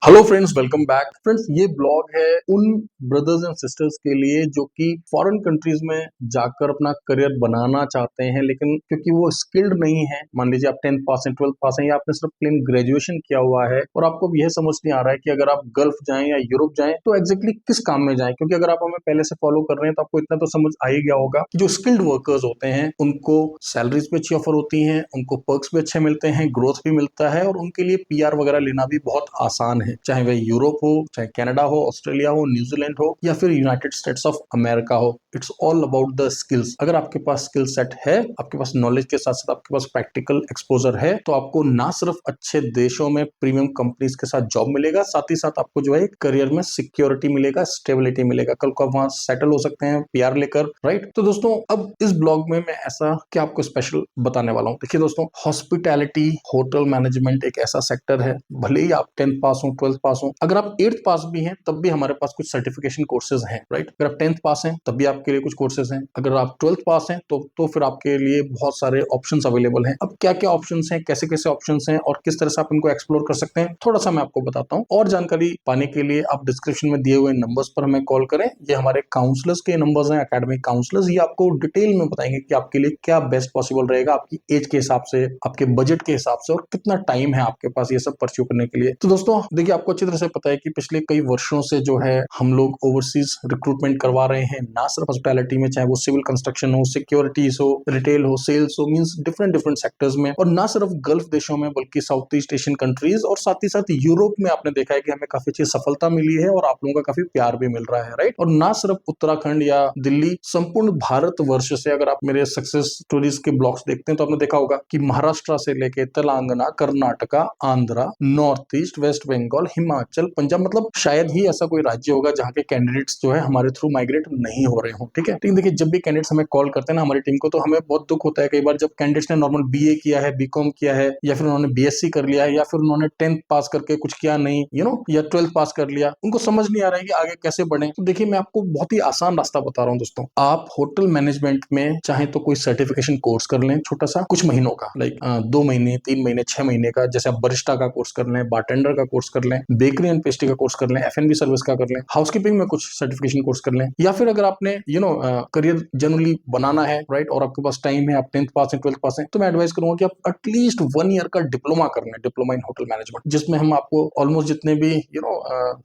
Hello friends, welcome back. Friends, ये blog है उन ब्रदर्स एंड सिस्टर्स के लिए जो कि फॉरेन कंट्रीज में जाकर अपना करियर बनाना चाहते हैं, लेकिन क्योंकि वो स्किल्ड नहीं है। मान लीजिए आप 10th पास हैं, 12th पास हैं, या आपने सिर्फ प्लेन ग्रेजुएशन किया हुआ है और आपको अब यह समझ नहीं आ रहा है कि अगर आप गल्फ जाएं या यूरोप जाएं तो एग्जैक्टली किस काम में जाएं। क्योंकि अगर आप हमें पहले से फॉलो कर रहे हैं तो आपको इतना तो समझ आ ही गया होगा कि जो स्किल्ड वर्कर्स होते हैं उनको सैलरीज भी अच्छी ऑफर होती है, उनको पर्क्स भी अच्छे मिलते हैं, ग्रोथ भी मिलता है और उनके लिए पीआर वगैरह लेना भी बहुत आसान है। चाहे वह यूरोप हो, चाहे कनाडा हो, ऑस्ट्रेलिया हो, न्यूजीलैंड हो या फिर यूनाइटेड स्टेट्स ऑफ अमेरिका हो, it's all about the skills. अगर आपके पास स्किल सेट है, आपके पास नॉलेज के साथ साथ आपके पास प्रैक्टिकल एक्सपोजर है, तो आपको ना सिर्फ अच्छे देशों में प्रीमियम कंपनीज के साथ जॉब मिलेगा, साथ ही साथ आपको जो है करियर में सिक्योरिटी मिलेगा, स्टेबिलिटी मिलेगा। कल को आप वहां सेटल हो सकते हैं पीआर लेकर, राइट। तो दोस्तों, अब इस ब्लॉग में मैं ऐसा क्या आपको स्पेशल बताने वाला हूं। देखिए दोस्तों, हॉस्पिटैलिटी, होटल मैनेजमेंट एक ऐसा सेक्टर है, भले ही आप 10th पास हो, 12th पास हो, अगर आप 8th पास भी हैं तब भी हमारे पास कुछ सर्टिफिकेशन कोर्सेज हैं, राइट। अगर आप 10th पास हैं तब भी आपके लिए कुछ कोर्सेज हैं, अगर आप 12th पास हैं तो फिर आपके लिए बहुत सारे ऑप्शंस अवेलेबल हैं। अब क्या क्या ऑप्शंस हैं, कैसे कैसे ऑप्शंस हैं और किस तरह से आप इनको एक्सप्लोर कर सकते हैं, थोड़ा सा मैं आपको बताता हूं। और जानकारी पाने के लिए आप डिस्क्रिप्शन में दिए हुए नंबर्स पर हमें कॉल करें। ये हमारे काउंसलर्स के नंबर्स हैं, एकेडमिक काउंसलर्स। ये आपको डिटेल में बताएंगे कि आपके लिए क्या बेस्ट पॉसिबल रहेगा, आपकी एज के हिसाब से, आपके बजट के हिसाब से और कितना टाइम है आपके पास ये सब परस्यू करने के लिए। तो दोस्तों देखिए, आपको अच्छी तरह से पता है कि पिछले कई वर्षों से जो है हम लोग ओवरसीज रिक्रूटमेंट करवा रहे हैं, ना सिर्फ हॉस्पिटैलिटी में, चाहे वो सिविल कंस्ट्रक्शन हो, सिक्योरिटीज हो, रिटेल हो, सेल्स हो, मींस डिफरेंट डिफरेंट सेक्टर्स में। और ना सिर्फ गल्फ देशों में बल्कि साउथ ईस्ट एशियन कंट्रीज और साथ ही साथ यूरोप में आपने देखा है कि हमें काफी अच्छी सफलता मिली है और आप लोगों का काफी प्यार भी मिल रहा है, राइट। और ना सिर्फ उत्तराखंड या दिल्ली, संपूर्ण भारत वर्ष से अगर आप मेरे सक्सेस स्टोरीज के ब्लॉग्स देखते हैं तो आपने देखा होगा कि महाराष्ट्र से लेके Telangana, Karnataka, Andhra, north east, west Bengal, Himachal, Punjab, मतलब शायद ही ऐसा कोई राज्य होगा जहाँ के कैंडिडेट्स जो है हमारे थ्रू माइग्रेट नहीं हो रहे हो, ठीक है। लेकिन देखिए, जब भी कैंडिडेट्स हमें कॉल करते हैं ना हमारी टीम को, तो हमें बहुत दुख होता है कई बार जब कैंडिडेट्स ने नॉर्मल बीए किया है, बीकॉम किया है, या फिर उन्होंने बीएससी कर लिया है, या फिर उन्होंने 10th पास करके कुछ किया नहीं, या 12th पास कर लिया, उनको समझ नहीं आ रहा है कि आगे कैसे बढ़े। तो देखिए, मैं आपको बहुत ही आसान रास्ता बता रहा हूँ दोस्तों। आप होटल मैनेजमेंट में चाहे तो कोई सर्टिफिकेशन कोर्स कर लें, छोटा सा, कुछ महीनों का, लाइक 2 महीने, 3 महीने, 6 महीने का। जैसे आप बरिस्टा का कोर्स कर लें, बारटेंडर का कोर्स कर लें, बेकरी एंड पेस्ट्री का कोर्स कर लें, एफएनबी सर्विस का कर लें, हाउसकीपिंग में कुछ सर्टिफिकेशन कोर्स कर लें, या फिर अगर आपने करियर जनरली बनाना है, राइट, और आपके पास टाइम है, आप 10th पास हैं, 12th पास हैं, तो मैं एडवाइस करूंगा कि आप एटलीस्ट 1 ईयर का डिप्लोमा कर लें, डिप्लोमा इन होटल मैनेजमेंट, जिसमें हम आपको ऑलमोस्ट जितने भी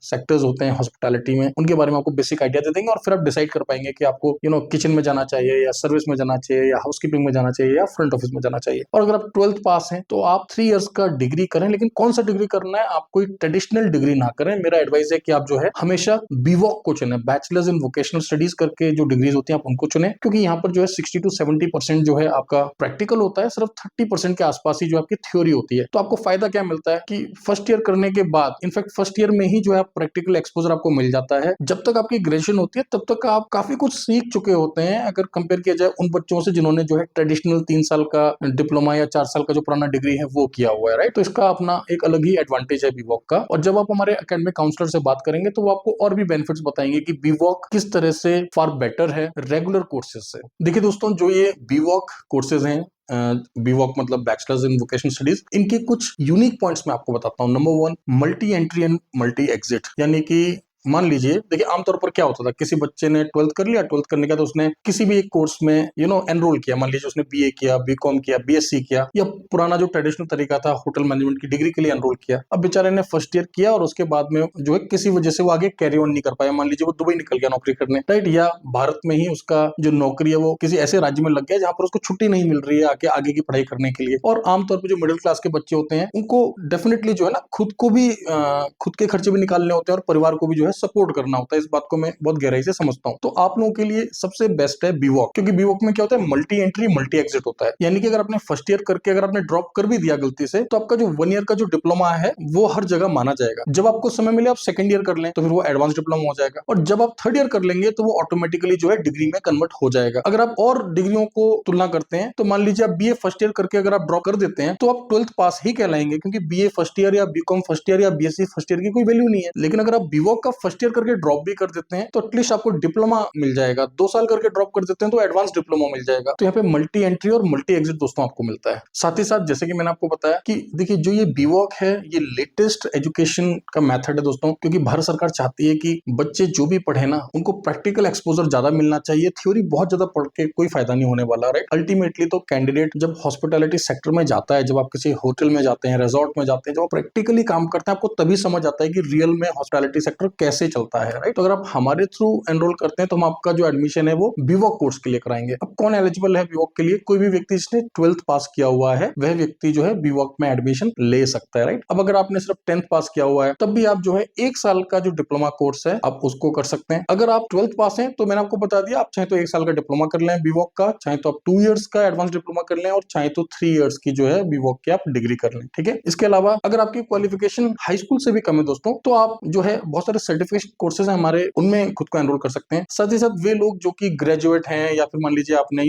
सेक्टर्स होते हैं हॉस्पिटैलिटी में, उनके बारे में आपको बेसिक आइडिया दे देंगे और फिर आप डिसाइड कर पाएंगे कि आपको किचन में जाना चाहिए या सर्विस में जाना चाहिए या हाउसकीपिंग में जाना चाहिए या फ्रंट ऑफिस में जाना चाहिए। और अगर आप 12th पास हैं तो आप 3 इयर्स का डिग्री करें, लेकिन कौन सा डिग्री करना है, आप कोई ट्रेडिशनल डिग्री ना करें। मेरा एडवाइस है कि आप जो है हमेशा बीवॉक को चुने, बैचलर्स इन वोकेशनल स्टडीज करके जो डिग्रीज होती हैं आप उनको चुने, क्योंकि यहाँ पर जो है 60 to 70% जो है आपका प्रैक्टिकल होता है, सिर्फ 30% के आसपास ही जो आपकी थ्योरी होती है। तो आपको फायदा क्या मिलता है कि फर्स्ट ईयर करने के बाद, इनफैक्ट फर्स्ट ईयर में ही जो है प्रैक्टिकल एक्सपोजर आपको मिल जाता है। जब तक आपकी ग्रेजुएशन होती है तब तक आप काफी कुछ सीख चुके होते हैं, अगर कंपेयर किया जाए उन बच्चों से जिन्होंने जो है ट्रेडिशनल 3 साल का डिप्लोमा या 4 साल का जो पुराना डिग्री है वो किया हुआ है, राइट। तो इसका अपना एक अलग ही एडवांटेज है बीवॉक का। और जब आप हमारे एकेडमिक काउंसलर से बात करेंगे तो वो आपको और भी बेनिफिट्स बताएंगे कि बीवॉक किस तरह से फार बेटर है रेगुलर कोर्सेज से। देखिए दोस्तों, जो ये बीवॉक कोर्सेज हैं, बीवॉक मतलब बैचलर्स इन वोकेशनल स्टडीज, इनके कुछ यूनिक पॉइंट्स मैं आपको बताता हूं। Number 1, multi entry and multi exit. यानी कि मान लीजिए, देखिए आमतौर पर क्या होता था, किसी बच्चे ने 12th कर लिया, 12th करने के बाद उसने किसी भी एक कोर्स में एनरोल किया। मान लीजिए उसने बीए किया, बीकॉम किया, बीएससी किया, या पुराना जो ट्रेडिशनल तरीका था होटल मैनेजमेंट की डिग्री के लिए एनरोल किया। अब बेचारे ने फर्स्ट ईयर किया और उसके बाद में जो है किसी वजह से वो आगे कैरी ऑन नहीं कर पाया। मान लीजिए वो दुबई निकल गया नौकरी करने, राइट, या भारत में ही उसका जो नौकरी है वो किसी ऐसे राज्य में लग गया जहां पर उसको छुट्टी नहीं मिल रही है आगे की पढ़ाई करने के लिए। और आमतौर पर जो मिडिल क्लास के बच्चे होते हैं उनको डेफिनेटली जो है ना खुद को भी खुद के खर्चे भी निकालने होते हैं और परिवार को भी जो है सपोर्ट करना होता है। इस बात को मैं बहुत गहराई से समझता हूं। तो आप लोगों के लिए सबसे बेस्ट है बीवॉक, क्योंकि बीवॉक में क्या होता है, मल्टी एंट्री मल्टी एग्जिट होता है। यानी कि अगर आपने फर्स्ट ईयर करके अगर आपने ड्रॉप कर भी दिया गलती से, तो आपका जो 1 ईयर का जो डिप्लोमा है वो हर जगह माना जाएगा। जब आपको समय मिले आप सेकंड ईयर कर लें तो फिर वो एडवांस डिप्लोमा हो जाएगा, और जब आप थर्ड ईयर कर लेंगे तो वो ऑटोमेटिकली जो है डिग्री में कन्वर्ट हो जाएगा। अगर आप और डिग्रियों को तुलना करते हैं तो मान लीजिए आप बीए फर्स्ट ईयर करके अगर आप ड्रॉप कर देते हैं तो आप 12th पास ही कहलाएंगे, क्योंकि बीए फर्स्ट ईयर या बीकॉम फर्स्ट ईयर या बीएससी फर्स्ट ईयर की कोई वैल्यू नहीं है। लेकिन अगर आप बीवॉक का फर्स्ट ईयर करके ड्रॉप भी कर देते हैं तो एटलीस्ट आपको डिप्लोमा मिल जाएगा, 2 साल करके ड्रॉप कर देते हैं तो एडवांस डिप्लोमा मिल जाएगा। तो यहाँ पे मल्टी एंट्री और मल्टी एग्जिट दोस्तों आपको मिलता है। साथ ही साथ जैसे कि मैंने आपको बताया कि देखिए जो ये बीवॉक है ये लेटेस्ट एजुकेशन का मेथड है दोस्तों, क्योंकि भारत सरकार चाहती है कि बच्चे जो भी पढ़े ना उनको प्रैक्टिकल एक्सपोजर ज्यादा मिलना चाहिए, थ्योरी बहुत ज्यादा पढ़ के कोई फायदा नहीं होने वाला, राइट। अल्टीमेटली तो कैंडिडेट जब हॉस्पिटैलिटी सेक्टर में जाता है, जब आप किसी होटल में जाते हैं, रिजॉर्ट में जाते हैं, जब आप प्रैक्टिकली काम करते हैं, आपको तभी समझ आता है कि रियल में हॉस्पिटैलिटी सेक्टर कैसे चलता है, राइट। तो अगर आप हमारे थ्रू एनरोल करते हैं तो हम आपका जो एडमिशन है वो बीवॉक कोर्स के लिए कराएंगे। अब कौन एलिजिबल है बीवॉक के लिए? कोई भी व्यक्ति जिसने 12th पास किया हुआ है वह व्यक्ति जो है बीवॉक में एडमिशन ले सकता है, राइट। अब अगर आपने सिर्फ 10th पास किया हुआ है तब भी आप जो है 1 साल का जो डिप्लोमा कोर्स है आप उसको कर सकते हैं। अगर आप 12th पास हैं तो मैंने आपको बता दिया, आप चाहे तो 1 साल का डिप्लोमा कर लें बीवॉक का, चाहे तो आप 2 इयर्स का एडवांस डिप्लोमा कर लें और चाहे तो 3 इयर्स की जो है बीवॉक की आप डिग्री कर लें, ठीक है। इसके अलावा अगर आपकी क्वालिफिकेशन हाई स्कूल से भी कम है दोस्तों तो आप जो है बहुत सारे सर्टिफिकेशन कोर्सेज है हमारे, उनमें खुद को एनरोल कर सकते हैं। साथ ही साथ वे लोग जो कि ग्रेजुएट हैं या फिर मान लीजिए आपने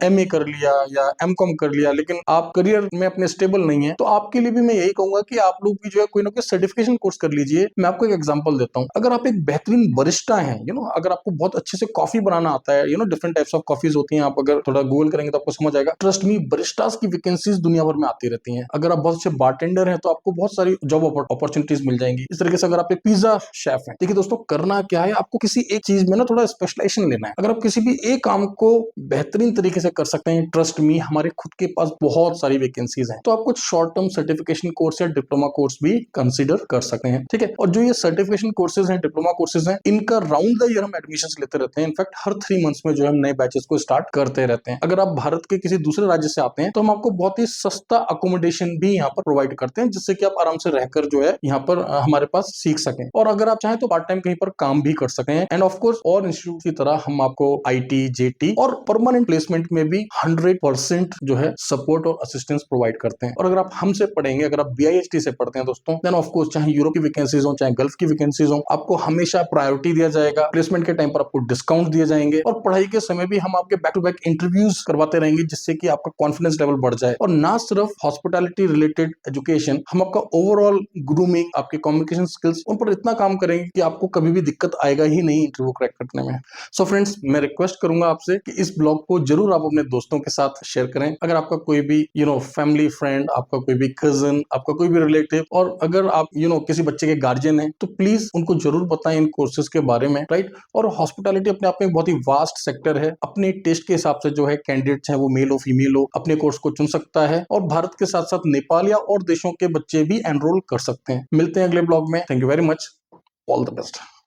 MA कर लिया या MCOM कर लिया लेकिन आप करियर में अपने स्टेबल नहीं है, तो आपके लिए भी मैं यही कहूंगा कि आप लोग भी जो है कोई ना कोई सर्टिफिकेशन कोर्स कर लीजिए। मैं आपको एक एग्जांपल देता हूं, अगर आप एक बेहतरीन बरिस्टा हैं, अगर आपको बहुत अच्छे से कॉफी बनाना आता है, डिफरेंट टाइप्स ऑफ कॉफीज होती हैं, आप अगर थोड़ा गूगल करेंगे तो आपको समझ आएगा। ट्रस्ट मी, बरिस्टास की वैकेंसीज दुनिया भर में आती रहती हैं। अगर आप बहुत अच्छे बारटेंडर हैं तो आपको बहुत सारी जॉब अपॉर्चुनिटीज मिल जाएंगी। इस तरीके से अगर आप एक पिज्जा शेफ हैं, देखिए दोस्तों करना क्या है, आपको किसी एक चीज में ना थोड़ा स्पेशलाइजेशन लेना है। अगर आप किसी भी एक काम को बेहतरीन तरीके से कर सकते हैं, ट्रस्ट मी हमारे खुद के पास बहुत सारी वैकेंसीज हैं, तो आप कुछ शॉर्ट टर्म सर्टिफिकेशन कोर्स या डिप्लोमा कोर्स भी कंसीडर कर सकते हैं, ठीक है। और जो ये सर्टिफिकेशन कोर्सेज हैं, डिप्लोमा कोर्सेज हैं, इनका राउंड द ईयर हम एडमिशन लेते रहते हैं। इनफैक्ट हर 3 मंथ्स में जो हम नए बैचेस को स्टार्ट करते रहते हैं। अगर आप भारत के किसी दूसरे राज्य से आते हैं तो हम आपको बहुत ही सस्ता अकोमोडेशन भी यहाँ पर प्रोवाइड करते हैं, जिससे कि आप आराम से रहकर जो है यहाँ पर हमारे पास सीख सकें, और अगर आप चाहें तो पार्ट टाइम कहीं पर काम भी कर सकते हैं। एंड ऑफ कोर्स और इंस्टीट्यूट की तरह हम आपको IT, JT और परमानेंट प्लेसमेंट में भी 100% जो है सपोर्ट और असिस्टेंस प्रोवाइड करते हैं। और अगर आप हमसे पढ़ेंगे, अगर आप BIHT से पढ़ते हैं दोस्तों, देन ऑफ कोर्स चाहे यूरोप की वैकेंसीज हो चाहे गल्फ की वैकेंसीज हो, आपको हमेशा प्रायोरिटी दिया जाएगा। प्लेसमेंट के टाइम पर आपको डिस्काउंट दिए जाएंगे और पढ़ाई के समय भी हम आपके बैक टू बैक इंटरव्यूज करवाते रहेंगे, जिससे कि आपका कॉन्फिडेंस लेवल बढ़ जाए। और ना सिर्फ हॉस्पिटैलिटी रिलेटेड एजुकेशन, हम आपका ओवरऑल ग्रूमिंग, आपके कम्युनिकेशन स्किल्स, उन पर इतना काम करेंगे कि आपको कभी भी दिक्कत आएगा ही नहीं इंटरव्यू क्रैक करने में। सो फ्रेंड्स, मैं रिक्वेस्ट करूंगा आपसे कि इस ब्लॉग को जरूर आप अपने दोस्तों के साथ शेयर करें। अगर आपका कोई भी फैमिली फ्रेंड, आपका कोई भी कजन, आपका कोई भी रिलेटिव, और अगर आप किसी बच्चे के गार्जियन हैं तो प्लीज उनको जरूर बताएं इन कोर्सेज के बारे में, राइट। और हॉस्पिटैलिटी अपने आप में बहुत ही वास्ट सेक्टर है। अपने टेस्ट के हिसाब से जो है कैंडिडेट चाहे वो मेल हो फीमेल हो, अपने कोर्स को चुन सकता है और भारत के साथ साथ नेपाल या और देशों के बच्चे भी एनरोल कर सकते हैं। मिलते हैं अगले ब्लॉग में। Thank you very much. All the best.